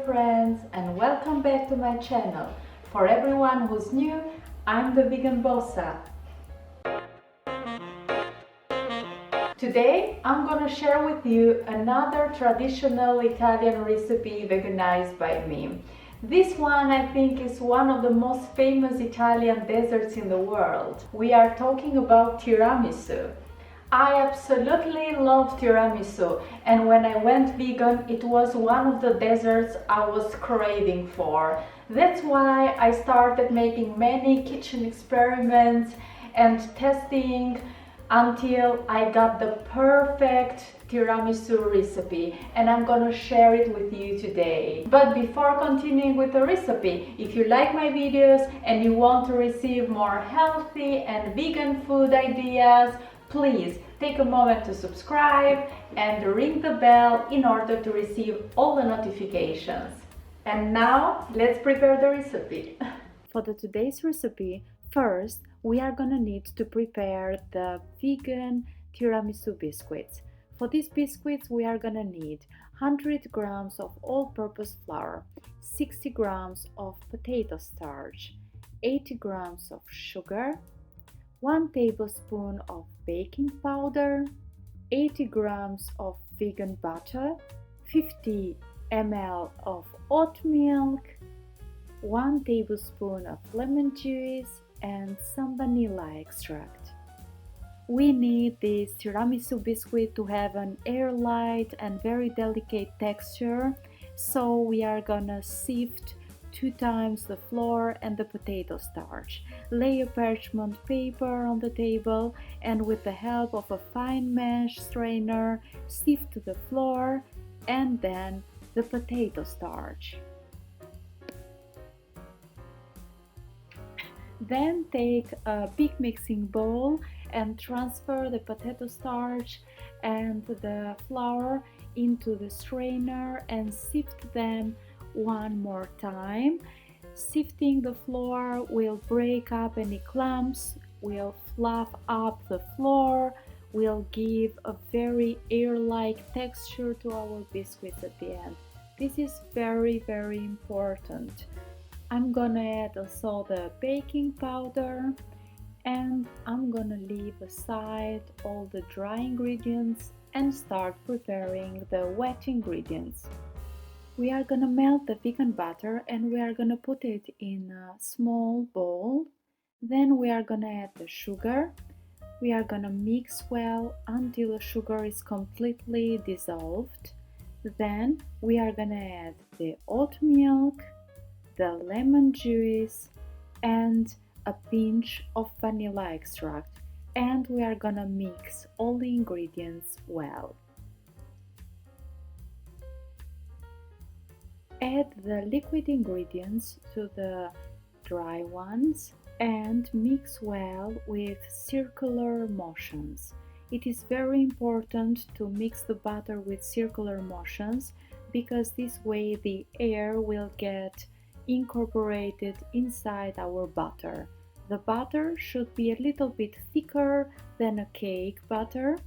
friends, and welcome back to my channel. For everyone who's new, I'm the Vegan Bossa. Today I'm gonna share with you another traditional Italian recipe veganized by me. This one I think is one of the most famous Italian desserts in the world. We are talking about tiramisu. I absolutely love tiramisu, and when I went vegan it was one of the desserts I was craving for. That's why I started making many kitchen experiments and testing until I got the perfect tiramisu recipe, and I'm gonna share it with you today. But before continuing with the recipe, if you like my videos and you want to receive more healthy and vegan food ideas, please take a moment to subscribe and ring the bell in order to receive all the notifications. And now let's prepare the recipe. For today's recipe, first we are gonna need to prepare the vegan tiramisu biscuits. For these biscuits we are gonna need 100 grams of all-purpose flour, 60 grams of potato starch, 80 grams of sugar, 1 tablespoon of baking powder, 80 grams of vegan butter, 50 ml of oat milk, 1 tablespoon of lemon juice, and some vanilla extract. We need this tiramisu biscuit to have an airtight and very delicate texture, so we are gonna sift 2 times the flour and the potato starch. Lay a parchment paper on the table and with the help of a fine mesh strainer, sift the flour and then the potato starch. Then take a big mixing bowl and transfer the potato starch and the flour into the strainer and sift them one more time. Sifting the flour will break up any clumps, will fluff up the flour, will give a very air-like texture to our biscuits at the end. This is very important. I'm gonna add also the baking powder, and I'm gonna leave aside all the dry ingredients and start preparing the wet ingredients. We are gonna melt the vegan butter and we are gonna put it in a small bowl. Then we are gonna add the sugar. We are gonna mix well until the sugar is completely dissolved. Then we are gonna add the oat milk, the lemon juice, and a pinch of vanilla extract. And we are gonna mix all the ingredients well. Add the liquid ingredients to the dry ones and mix well with circular motions. It is very important to mix the butter with circular motions because this way the air will get incorporated inside our butter. The butter should be a little bit thicker than a cake butter,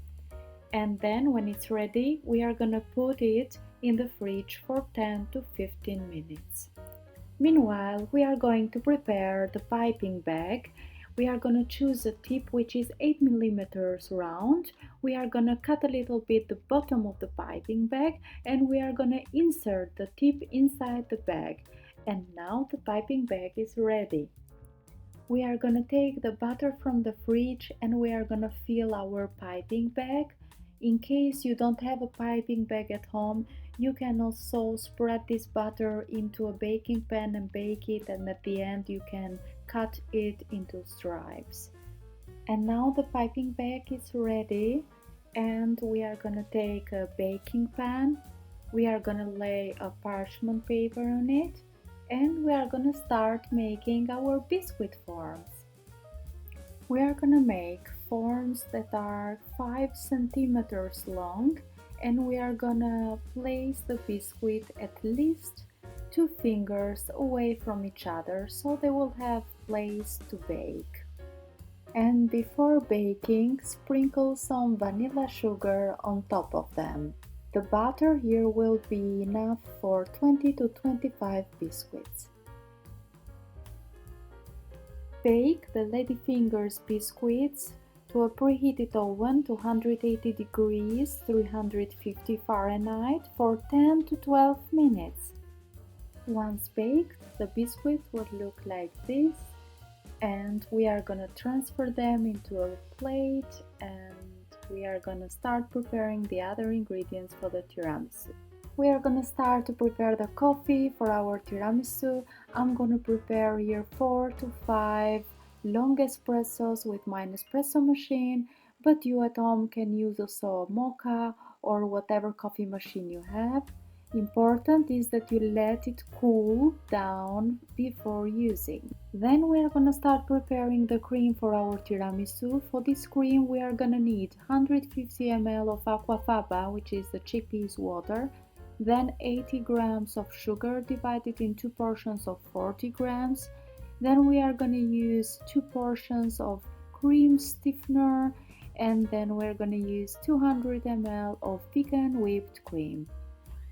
and then when it's ready we are gonna put it in the fridge for 10 to 15 minutes. Meanwhile, we are going to prepare the piping bag. We are gonna choose a tip which is 8 millimeters round. We are gonna cut a little bit the bottom of the piping bag and we are gonna insert the tip inside the bag. And now the piping bag is ready. We are gonna take the butter from the fridge and we are gonna fill our piping bag. In case you don't have a piping bag at home, you can also spread this butter into a baking pan and bake it, and at the end you can cut it into stripes. And now the piping bag is ready and we are gonna take a baking pan. We are gonna lay a parchment paper on it and we are gonna start making our biscuit forms. We are gonna make forms that are 5 centimeters long and we are gonna place the biscuit at least 2 fingers away from each other so they will have place to bake. And before baking, sprinkle some vanilla sugar on top of them. The butter here will be enough for 20 to 25 biscuits. Bake the ladyfingers biscuits to a preheated oven to 180 degrees 350 Fahrenheit for 10 to 12 minutes. Once baked, the biscuits will look like this, and we are gonna transfer them into a plate, and we are gonna start preparing the other ingredients for the tiramisu. We are gonna start to prepare the coffee for our tiramisu. I'm gonna prepare here 4 to 5 long espressos with my Nespresso machine, but you at home can use also a mocha or whatever coffee machine you have. Important is that you let it cool down before using. Then we are gonna start preparing the cream for our tiramisu. For this cream we are gonna need 150 ml of aquafaba, which is the chickpeas water, then 80 grams of sugar divided in 2 portions of 40 grams. Then we are going to use 2 portions of cream stiffener, and then we're going to use 200 ml of vegan whipped cream.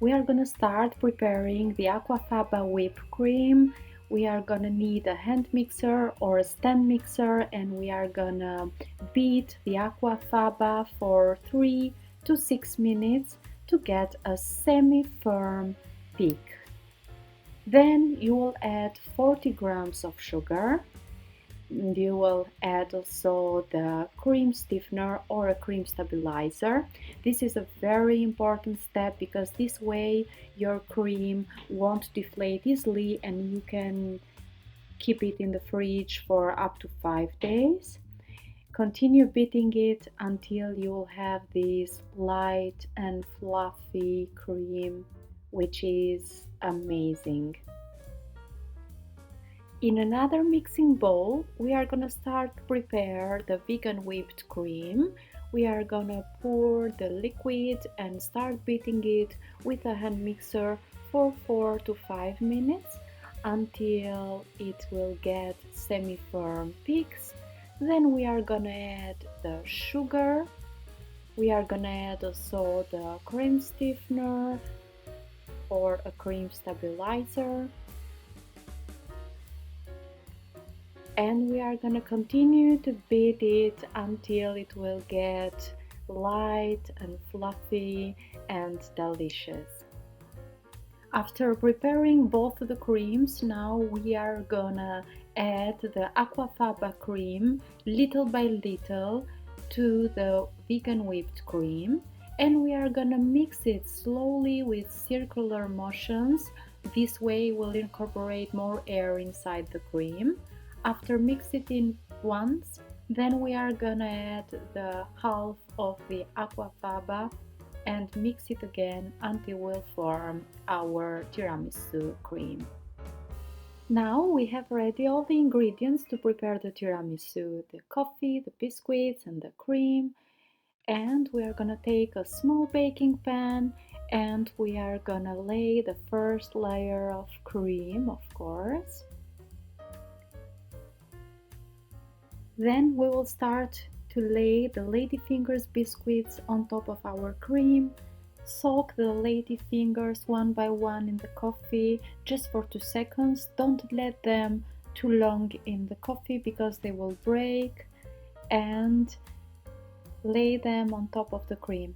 We are going to start preparing the aquafaba whipped cream. We are going to need a hand mixer or a stand mixer, and we are going to beat the aquafaba for 3 to 6 minutes to get a semi-firm peak. Then you will add 40 grams of sugar. You will add also the cream stiffener or a cream stabilizer. This is a very important step because this way your cream won't deflate easily and you can keep it in the fridge for up to 5 days. Continue beating it until you will have this light and fluffy cream, which is amazing. In another mixing bowl, we are gonna start to prepare the vegan whipped cream. We are gonna pour the liquid and start beating it with a hand mixer for 4 to 5 minutes until it will get semi-firm peaks. Then we are gonna add the sugar. We are gonna add also the cream stiffener or a cream stabilizer. And we are gonna continue to beat it until it will get light and fluffy and delicious. After preparing both the creams, now we are gonna add the aquafaba cream little by little to the vegan whipped cream, and we are gonna mix it slowly with circular motions. This way we'll incorporate more air inside the cream. After mix it in once, then we are gonna add the half of the aquafaba and mix it again until we'll form our tiramisu cream. Now we have ready all the ingredients to prepare the tiramisu, the coffee, the biscuits and the cream. And we are gonna take a small baking pan and we are gonna lay the first layer of cream, of course. Then we will start to lay the ladyfingers biscuits on top of our cream. Soak the ladyfingers one by one in the coffee just for 2 seconds. Don't let them too long in the coffee because they will break, and lay them on top of the cream.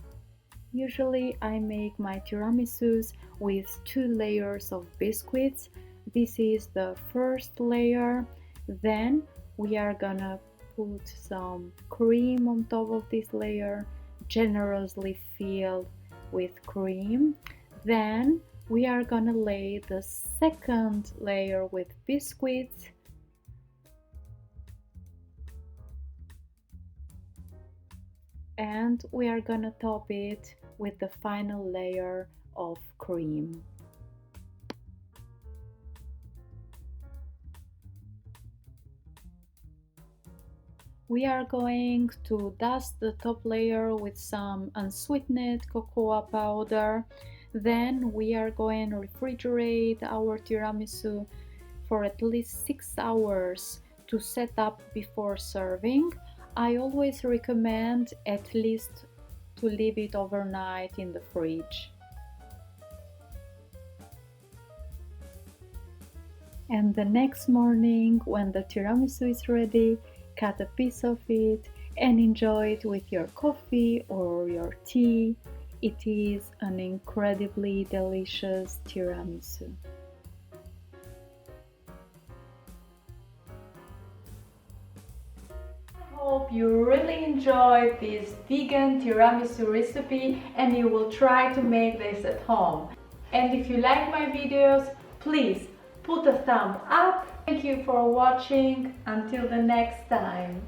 Usually I make my tiramisus with 2 layers of biscuits. This is the first layer. Then we are gonna put some cream on top of this layer, generously filled with cream. Then we are gonna lay the second layer with biscuits. And we are gonna top it with the final layer of cream. We are going to dust the top layer with some unsweetened cocoa powder. Then we are going to refrigerate our tiramisu for at least 6 hours to set up before serving. I always recommend at least to leave it overnight in the fridge. And the next morning, when the tiramisu is ready, cut a piece of it and enjoy it with your coffee or your tea. It is an incredibly delicious tiramisu. Hope you really enjoyed this vegan tiramisu recipe and you will try to make this at home. And if you like my videos, please put a thumb up. Thank you for watching. Until the next time.